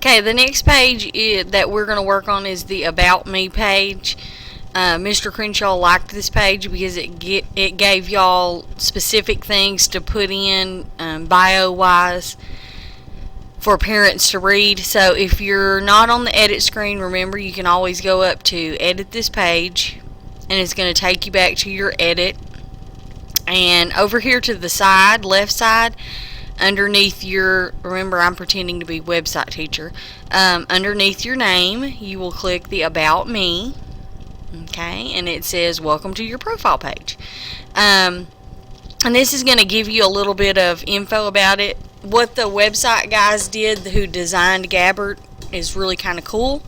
Okay, the next page that we're going to work on is the About Me page. Mr. Crenshaw liked this page because it gave y'all specific things to put in bio-wise for parents to read. So if you're not on the edit screen, remember you can always go up to edit this page, and it's going to take you back to your edit. And over here to the side, left side, underneath your, remember I'm pretending to be website teacher, underneath your name you will click the About Me. Okay, and it says welcome to your profile page, and this is going to give you a little bit of info about it. What the website guys did who designed Gabbart is really kind of cool.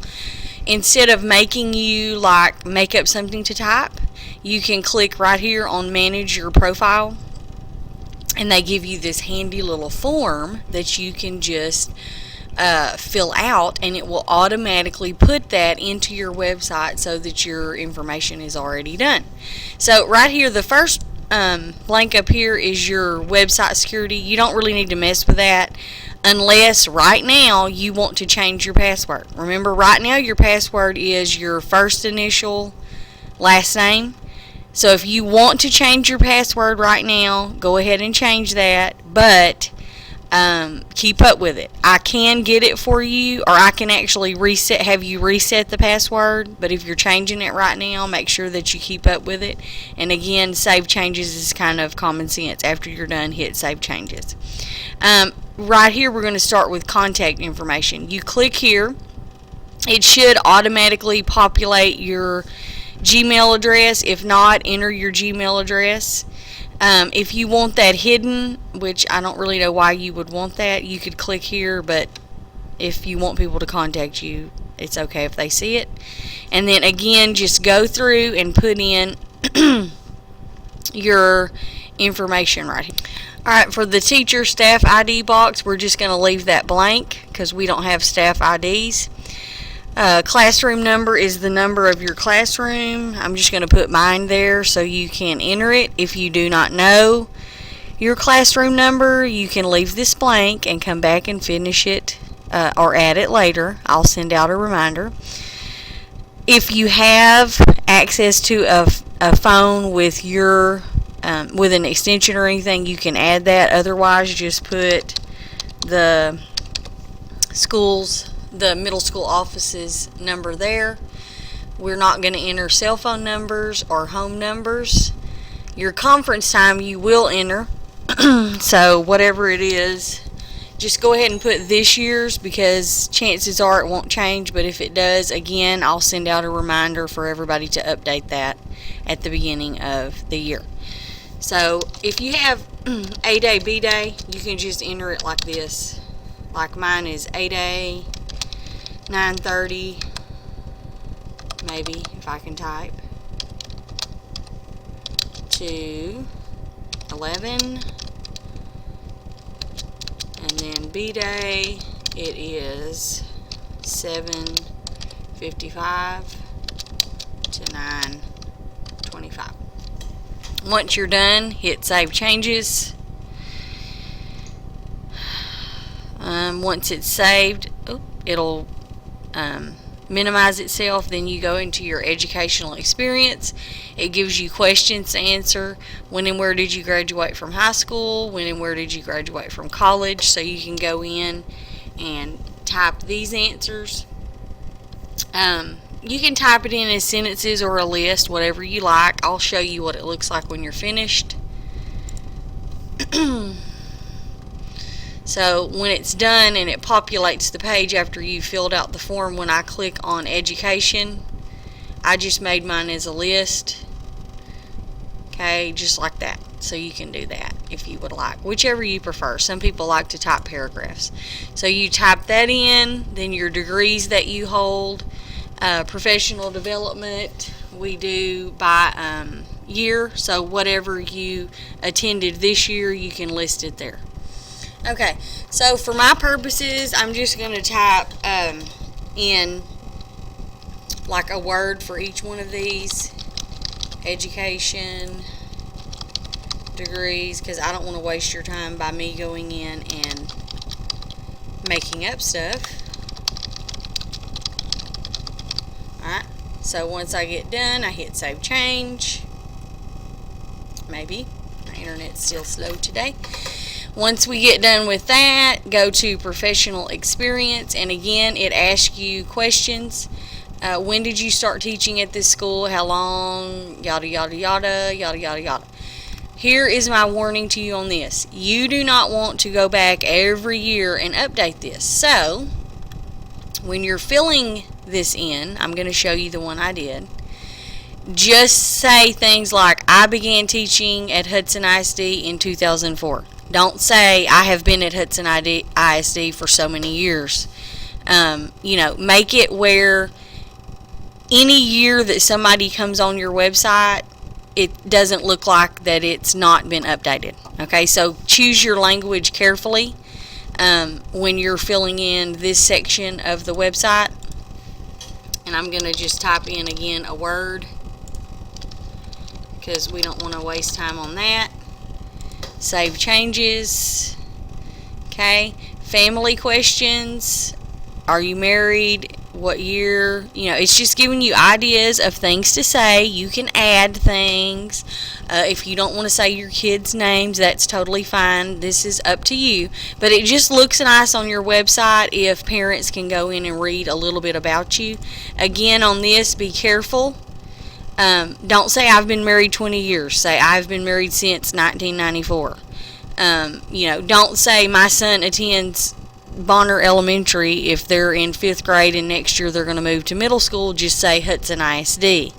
Instead of making you like make up something to type, you can click right here on manage your profile, and they give you this handy little form that you can just fill out, and it will automatically put that into your website so that your information is already done. So right here, the first blank up here is your website security. You don't really need to mess with that unless right now you want to change your password. Remember, right now your password is your first initial, last name. So if you want to change your password right now, go ahead and change that, but keep up with it. I can get it for you, or I can actually have you reset the password, but if you're changing it right now, make sure that you keep up with it. And again, save changes is kind of common sense. After you're done, hit save changes. Right here, we're going to start with contact information. You click here. It should automatically populate your Gmail address. If not, enter your Gmail address. If you want that hidden, which I don't really know why you would want that, you could click here, but if you want people to contact you, it's okay if they see it. And then again, just go through and put in your information right here. Alright, for the teacher staff ID box, we're just going to leave that blank because we don't have staff IDs. Classroom number is the number of your classroom. I'm just going to put mine there so you can enter it. If you do not know your classroom number, you can leave this blank and come back and finish it or add it later. I'll send out a reminder. If you have access to a phone with your with an extension or anything, you can add that. Otherwise, just put the middle school office's number there. We're not going to enter cell phone numbers or home numbers. Your conference time you will enter. So whatever it is, just go ahead and put this year's because chances are it won't change, but if it does, again, I'll send out a reminder for everybody to update that at the beginning of the year. So if you have A-Day, B-Day, you can just enter it like this. Like mine is A-Day, 9:30, maybe if I can type, to 11, and then B-Day, it is 7:55 to 9:25. Once you're done, hit save changes. Once it's saved, it'll minimize itself. Then you go into your educational experience. It gives you questions to answer. When and where did you graduate from high school? When and where did you graduate from college? So you can go in and type these answers. You can type it in as sentences or a list, whatever you like. I'll show you what it looks like when you're finished. So when it's done and it populates the page after you filled out the form, when I click on education, I just made mine as a list. Okay, just like that. So you can do that if you would like, whichever you prefer. Some people like to type paragraphs. So you type that in, then your degrees that you hold, professional development, we do by year. So whatever you attended this year, you can list it there. Okay, so for my purposes, I'm just going to type in like a word for each one of these. Education, degrees, because I don't want to waste your time by me going in and making up stuff. So once I get done, I hit save change. Maybe my internet's still slow today. Once we get done with that, go to professional experience, and again it asks you questions. When did you start teaching at this school? How long? Yada yada yada yada yada yada. Here is my warning to you on this. You do not want to go back every year and update this. So when you're filling this in, I'm going to show you the one I did. Just say things like, I began teaching at Hudson ISD in 2004. Don't say, I have been at Hudson ISD for so many years. Make it where any year that somebody comes on your website, it doesn't look like that it's not been updated. Okay, so choose your language carefully when you're filling in this section of the website. And I'm going to just type in again a word, because we don't want to waste time on that. Save changes. Okay, family questions. Are you married? What year? It's just giving you ideas of things to say. You can add things. If you don't want to say your kids' names, that's totally fine. This is up to you. But it just looks nice on your website if parents can go in and read a little bit about you. Again, on this, be careful. Don't say I've been married 20 years. Say I've been married since 1994. Don't say my son attends Bonner Elementary if they're in 5th grade and next year they're going to move to middle school. Just say Hudson ISD.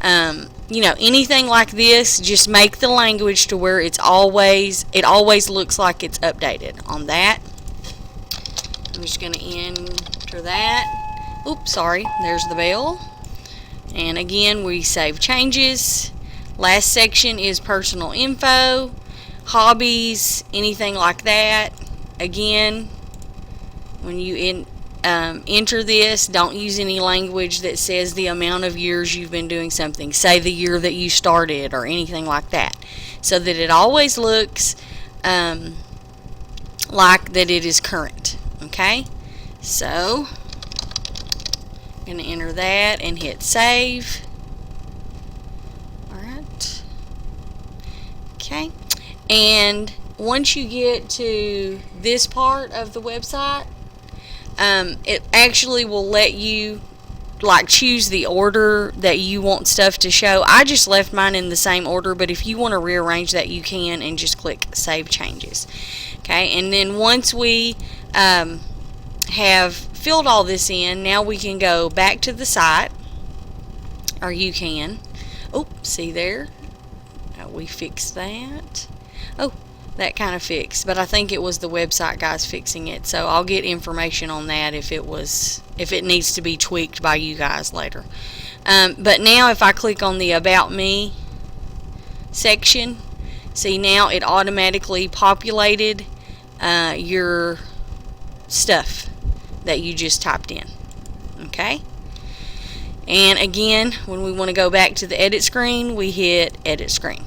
Anything like this, just make the language to where it always looks like it's updated on that. I'm just going to enter that. Oops, sorry, there's the bell. And again, we save changes. Last section is personal info, hobbies, anything like that. Again, when you enter this, don't use any language that says the amount of years you've been doing something. Say the year that you started or anything like that, so that it always looks like that it is current. Okay, so I'm going to enter that and hit save. Alright. Okay, and once you get to this part of the website, it actually will let you choose the order that you want stuff to show. I just left mine in the same order, but if you want to rearrange that, you can, and just click save changes. Okay, and then once we have filled all this in, now we can go back to the site, or you can. Oh, see there? We fixed that. Oh, that kind of fixed, but I think it was the website guys fixing it, so I'll get information on that if it needs to be tweaked by you guys later. But now if I click on the About Me section, see, now it automatically populated your stuff that you just typed in. Okay, and again, when we want to go back to the edit screen, we hit edit screen.